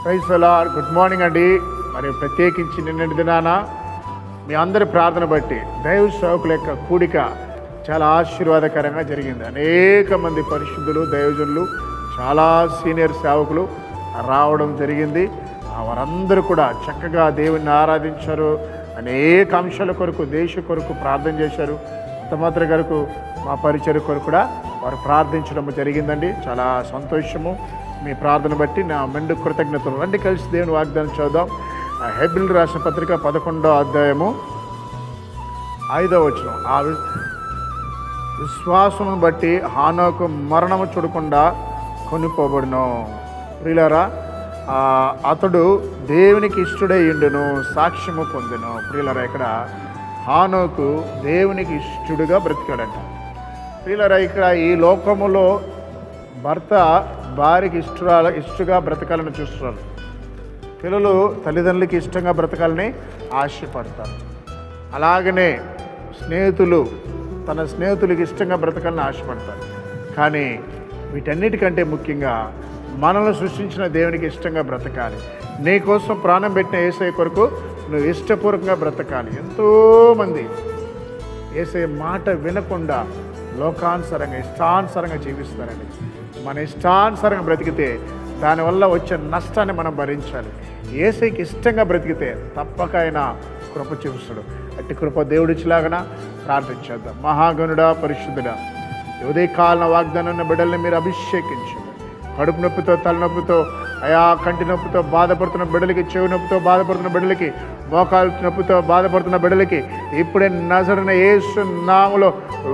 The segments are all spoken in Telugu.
Praise the Lord. Good morning అండి. మరి ప్రత్యేకించి నిన్నటి దినాన మీ అందరి ప్రార్థన బట్టి దైవ సేవకుల యొక్క కూడిక చాలా ఆశీర్వాదకరంగా జరిగింది. అనేక మంది పరిశుద్ధులు, దైవజనులు, చాలా సీనియర్ సేవకులు రావడం జరిగింది. వారందరూ కూడా చక్కగా దేవుణ్ణి ఆరాధించారు. అనేక అంశాల కొరకు, దేశ కొరకు ప్రార్థన చేశారు. అంతమాత్ర కొరకు, మా పరిచయ కొరకు కూడా వారు ప్రార్థించడం జరిగిందండి. చాలా సంతోషము. మీ ప్రార్థన బట్టి నా మెండు కృతజ్ఞతలు. రండి కలిసి దేవుని వాగ్దానం చూద్దాం. హెబ్రీయులకు రాసిన పత్రిక 11వ అధ్యాయము 5వ వచనం. ఆ విశ్వాసమును బట్టి హానోకు మరణము చూడకుండా కొనిపోబడును. ప్రియులారా, అతడు దేవునికి ఇష్టడై ఉండును, సాక్ష్యము పొందును. ప్రియులారా, ఇక్కడ హానోకు దేవునికి ఇష్టడుగా బ్రతికాడంట. ప్రియులారా, ఇక్కడ ఈ లోకములో భర్త భార్యకి ఇష్టగా బ్రతకాలని చూస్తున్నారు. పిల్లలు తల్లిదండ్రులకి ఇష్టంగా బ్రతకాలని ఆశపడతారు. అలాగనే స్నేహితులు తన స్నేహితులకి ఇష్టంగా బ్రతకాలని ఆశపడతారు. కానీ వీటన్నిటికంటే ముఖ్యంగా మనల్ని సృష్టించిన దేవునికి ఇష్టంగా బ్రతకాలి. నీ కోసం ప్రాణం పెట్టిన యేసయ్య కొరకు నువ్వు ఇష్టపూర్వకంగా బ్రతకాలి. ఎంతోమంది యేసయ్య మాట వినకుండా లోకానుసారంగా ఇష్టానుసారంగా జీవిస్తారండి. మన ఇష్టానుసారంగా బ్రతికితే దానివల్ల వచ్చే నష్టాన్ని మనం భరించాలి. యేసయ్యకి ఇష్టంగా బ్రతికితే తప్పక ఆయన కృప చూపిస్తాడు. అట్టి కృప దేవుడిచ్చిలాగా ప్రార్థించేద్దాం. మహాగణుడా, పరిశుద్ధుడా, ఉదయకాలన వాగ్దానం బిడ్డల్ని మీరు అభిషేకించండి. కడుపు నొప్పితో, తలనొప్పితో, కంటి నొప్పితో బాధపడుతున్న బిడ్డలకి, చెవి నొప్పితో బాధపడుతున్న బిడ్డలకి, మోకాలు నొప్పితో బాధపడుతున్న బిడ్డలకి ఇప్పుడే నజరున యేసు నామములో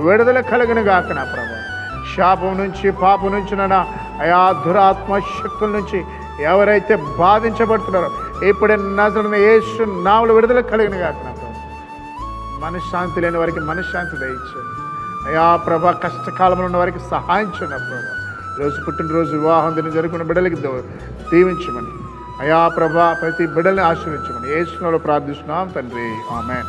విడుదల కలుగును గాక. నా ప్రభు, శాపం నుంచి, పాపం నుంచి, దురాత్మ శక్తుల నుంచి ఎవరైతే బాధించబడుతున్నారో ఇప్పుడే నజరున యేసు నామములో విడుదల కలుగును గాక. నా ప్రభు, మనశ్శాంతి లేని వారికి మనశ్శాంతి దయచేయండి. ప్రభా, కష్టకాలంలో ఉన్న వారికి సహాయం చేయండి. ప్రభా, ఈరోజు పుట్టినరోజు, వివాహం దినం జరుగుతున్న బిడ్డలకి దీవించమని, ప్రభా ప్రతి బిడ్డల్ని ఆశీర్వించమని యేసు నామములో ప్రార్థిస్తున్నాం తండ్రి. ఆమేన్.